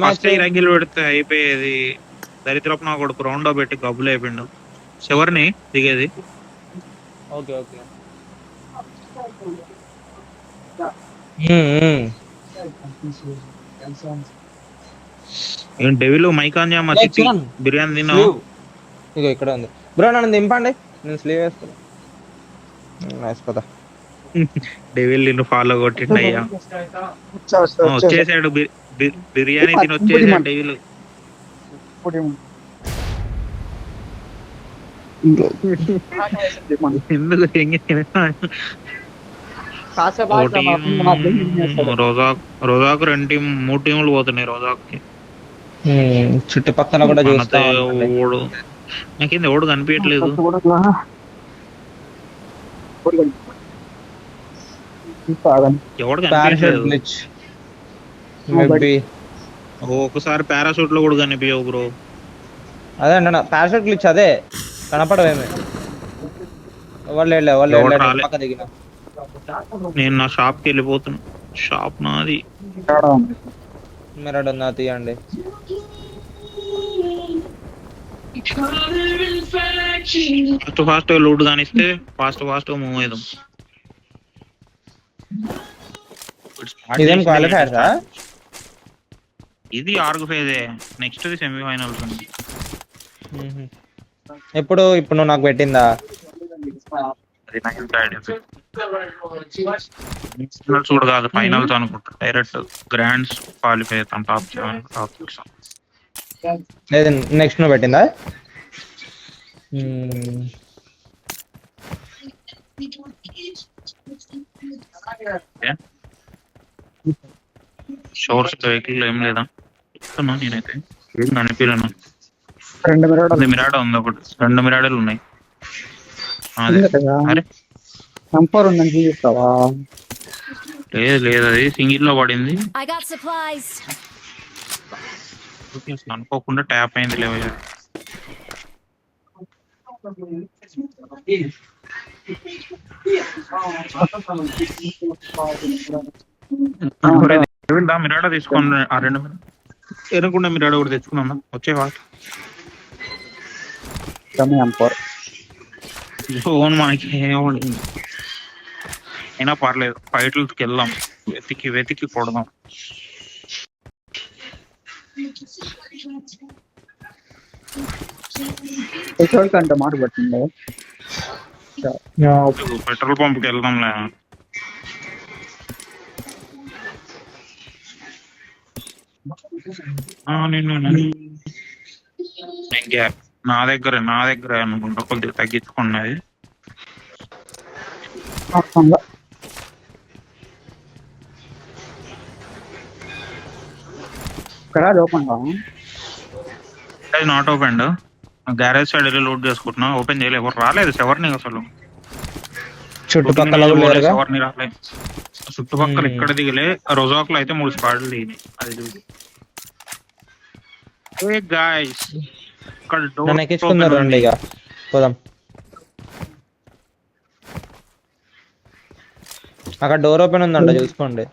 First రంగిలు పెడితే అయిపోయేది. దరిద్రపు నా కొడుకు రౌండ్ పెట్టి గబ్బులు అయిపోయిండు. చివరిని దిగేది. ఓకే ఓకే ఏం డెవిల్ మైకాన్యా మా సిటీ బిర్యానీ తిన్నావు? ఇగో ఇక్కడ ఉంది బ్రో, నన్ను దింపండి, నేను స్లీవ్ వేసుకున్నా. వేసుకోదా డెవిల్ నిన్ను ఫాలో కొట్టిండు అయ్యా. వచ్చేసాడు బిర్యానీ తిని వచ్చేసాడు డెవిల్. ఎందుకు రోజాకు 2 టీం 3 టీములు పోతున్నాయి రోజాకి. చుట్టుపక్కల కూడా ఓడు నాకేంది ఓడు కనిపించట్లేదు. ఎవడు కనిపించట్లేదు. ఒకసారి పారాషూట్ లో కూడా కనిపించవు బ్రో. అదే అన్న పారాషూట్ గ్లిచ్, అదే కనపడవేమే. నేను నా షాప్ కి వెళ్ళిపోతున్నా. షాప్ నాది. మిరాడ్ ఉందా తీయండి. ఫాస్ట్ లూట్ కానిస్తే ఫాస్ట్ మూవ్ అయ్యాం. ఇది ఆర్గ్ ఫేజే. నెక్స్ట్ సెమీఫైనల్స్ ఉంది. ఇప్పుడు నువ్వు నాకు పెట్టిందా? చూడు కాదు, ఫైనల్స్ అనుకుంటా. డైరెక్ట్ గ్రాండ్స్ క్వాలిఫై అవుతాం. Top 7 top 6. నెక్స్ట్ నువ్వు పెట్టిందా? షోర్స్ వెహికల్ ఏం లేదా? నేనైతే ఏం కనిపించను. 2 మిరాడా ఉంది, ఒకటి 2 మిరాడలు ఉన్నాయి. లేదు అది సింగిల్ లో పడింది. అనుకోకుండా ట్యాప్ అయింది. లేవయ్యా మిరాడా తీసుకోండి. ఆ 2 ఎనుకుండా మిరాడా కూడా తెచ్చుకున్నా. వచ్చేవా జోన్ మనకి ఏముంది అయినా పర్లేదు. ఫైట్లకి వెళ్దాం, వెతికి కొడదాం. పెట్రోల్ పంప్ కి వెళ్దాంలే. నా దగ్గర అనుకుంటా కొద్దిగా తగ్గించుకున్నది. Not open. గ్యారేజ్ సైడ్ వెళ్ళి లోడ్ చేసుకుంటున్నా. ఓపెన్ చేయలేదు, ఎవరు రాలేదు. ఎవరిని అసలు చుట్టుపక్కల ఎవరిని రాలేదు. చుట్టుపక్కల ఇక్కడ దిగలే. రోజాక్ లో అయితే 3 స్క్వాడ్లు దిగినాయి. అది చూసి అక్కడ డోర్ ఓపెన్ ఉందంట, చూసుకోండి.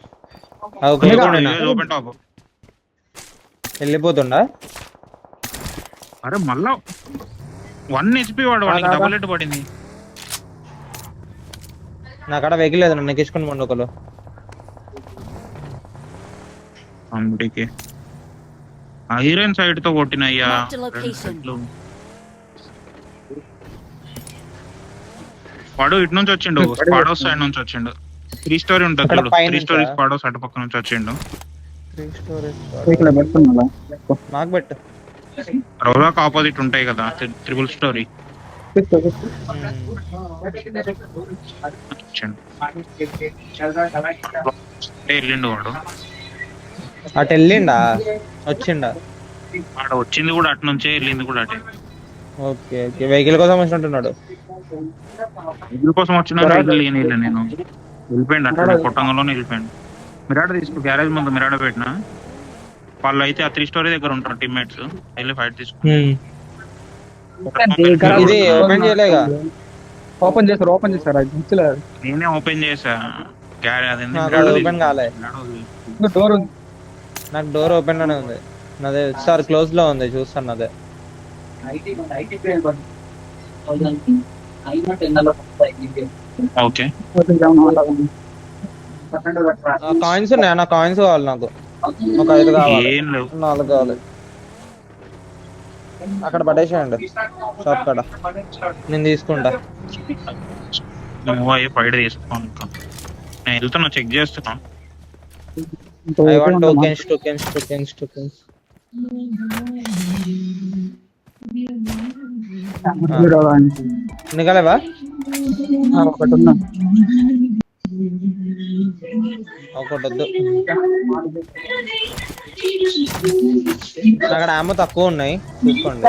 వెళ్ళిపోతుండా? అరే మళ్ళా 1 HP వాడు, వాడికి డబుల్ హెడ్ పడింది. నాకడ వెహికల్ లేదు, నన్ను ఎక్కించుకుని పోండి ఒకరు. అందుకే ఐరన్ సైడ్ తో కొట్టినయ్యా. వాడు ఇటు నుంచి వచ్చిండు, స్పాడోస్ సైడ్ నుంచి వచ్చిండు. 3 స్టోరీ ఉంటుంది చూడు, 3 స్టోరీ స్పాడోస్ అటు పక్క నుంచి వచ్చిండు. నాకు పెట్టు. రోజాకు ఆపోజిట్ ఉంటాయి కదా 3 స్టోరీ. వెళ్ళిండు వాడు. అటు వెళ్ళిండా? వచ్చిండా? వచ్చింది కూడా అటు నుంచే, వెళ్ళింది కూడా అటే. ఓకే ఓకే, వెహికల్ కోసం వచ్చినట్టున్నాడు. వెహికల్ కోసం వచ్చిన నేను వెళ్ళిపోయిండు అట్లా కొట్టంగంలోనే వెళ్ళిపోయిండు. మిరాడ తీసుకో, గ్యారేజ్ ముందు మిరాడ పెట్టిన. వాళ్ళు అయితే ఆ 3 స్టోరీ దగ్గర ఉంటారు టీమ్మేట్స్. వెళ్ళి ఫైట్ తీసుకో. ఓపెన్ చేశారు. నేనే ఓపెన్ చేసా. ఓపెన్ కాలే, నాకు డోర్ ఓపెన్ లోనే ఉంది. అదే సార్ క్లోజ్ లో ఉంది చూస్తాను అదే ఓకే కాయిన్స్ ఉన్నాయా నా కాయిన్స్ కావాలి నాకు ఒక 5 కావాలి ఏం లేవు 4 కావాలి అక్కడ పడేసేయండి షాప్ కాడ నేను తీసుకుంటా నువ్వు అయ్యి బయట తీసుకోను ఇంకా నేను వెళ్తున్నా చెక్ చేస్తున్నా ఐ వాంట్ టోకెన్స్ నిగలేవా ఒకటి ఉన్నా ఒకటి వద్దు అక్కడ ఆమె తక్కువ ఉన్నాయి చూసుకోండి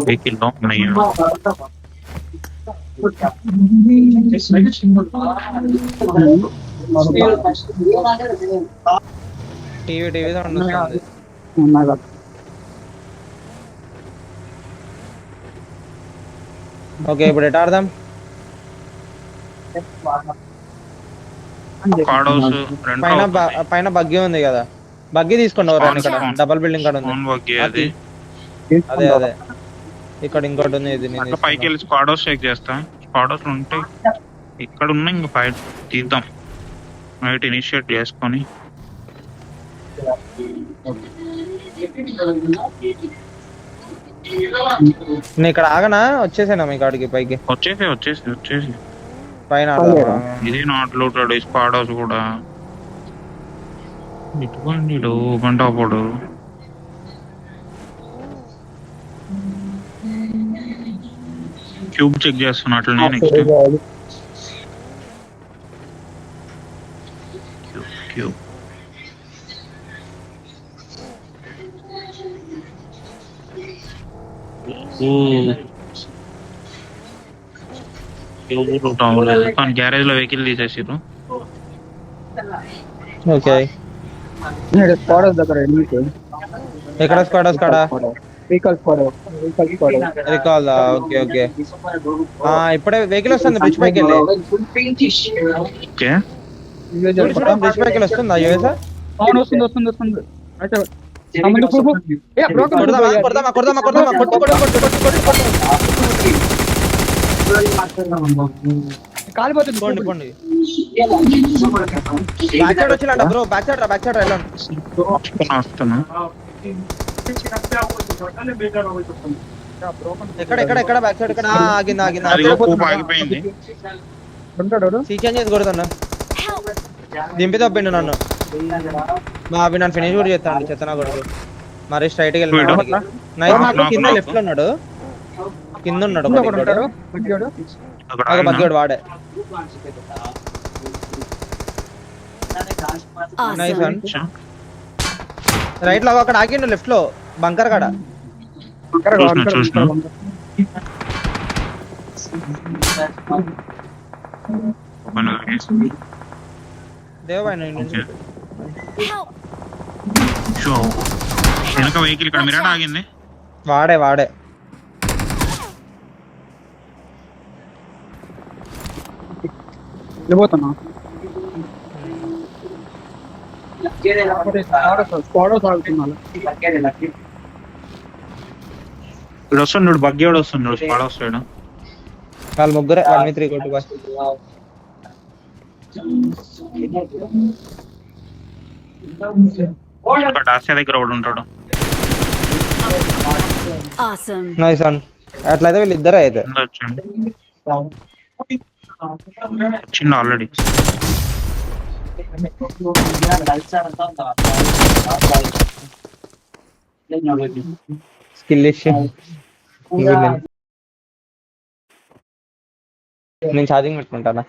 వెహికల్ లో ఉన్నాయి టీవీ సౌండ్ వస్తుంది ఉన్నాయి కదా. ఓకే ఇప్పుడు ఎటు ఆడదాం కార్డోస్ పైన పైన బగ్గి ఉంది కదా బగ్గి తీసుకోండి ఎవరైనా ఇక్కడ Spawn. డబల్ బిల్డింగ్ కాడ ఉంది ఫోన్ బగ్గి అది అదే ఇక్కడ ఇంకోటి ఉంది ఇది నేను అట్లా పైకి వెళ్ళి స్క్వాడోస్ చెక్ చేస్తా స్క్వాడోస్ ఉంటాయి ఇక్కడ ఉన్న ఇంకా ఫైట్ తీద్దాం ఫైట్ ఇనిషియేట్ చేసుకొని నేను ఇక్కడ ఆగనా వచ్చేసానా మీ కాడికి పైకి వచ్చేసి పైన ఆడదామా? ఇది నాట్ లూటెడ్ స్క్వాడోస్ కూడా ఇటువంటి గంటపోడు క్యూబ్ చెక్ చేస్తున్నా అట్లనే నెక్స్ట్ క్యూబ్ కానీ గ్యారేజ్ లో వెహికల్ తీసేసారు ఓకే స్క్వాడర్స్ దగ్గర ఎన్నిక ఎక్కడ స్క్వాడర్స్ కాడ వెహికల్ స్క్వాడ్ రికాల్ ఓకే ఇప్పుడే వెహికల్ వస్తుంది బ్రిడ్జ్ పైకి వెళ్ళి ఓకే బ్రిడ్జ్ పైకి వెళ్ళి వస్తుందా యూఎస్ అవును వస్తుంది అయితే ముందు పో, పో. ఏ, బ్రోకన్ కొడదామా కొట్టు కాలిపోతుంది పోండి బ్యాక్ సైడ్ వచ్చిందంట బ్రో బ్యాక్ సైడ్ వెళ్ళండి వస్తున్నా ఎక్కడ బ్యాక్ సైడ్ ఇక్కడ ఆగింది అది కూపు ఆగిపోయింది ఉంటాడు సీకెన్ చేసి కొడుతున్నా దింపి తప్పిండు నన్ను మా అవి నన్ను ఫినిష్ కూడా చేస్తాను చెత్తనా కొడుకు మరి స్ట్రైట్ కి వెళ్ళినాడు కింద లెఫ్ట్ లో ఉన్నాడు కింద ఉన్నాడు ఒక బగ్గోడు వాడే నైస్ వన్ రైట్ లో అక్కడ ఆగిండు లెఫ్ట్ లో బంకర్ కాడ చూసిన దేవబాయ్ వెనక వెహికల్ ఇక్కడ మిరాడ ఆగింది వాడే వెళ్ళిపోతున్నా స్క్వాడర్స్ ఆగుతున్నా ఇక్కడ వస్తున్నాడు బగ్గేవాడు వస్తున్నాడు స్పాడ్ వస్తాడు వాళ్ళు ముగ్గురే 1v3 కొట్టు బాయ్ డాస్యా దగ్గర ఒకడు ఉంటాడు Awesome. నైస్ వన్ అట్లయితే వీళ్ళు ఇద్దరే అయితే వచ్చిండు ఆల్రెడీ స్కిల్ ఇష్యూ నేను ఛార్జింగ్ పెట్టుకుంటానా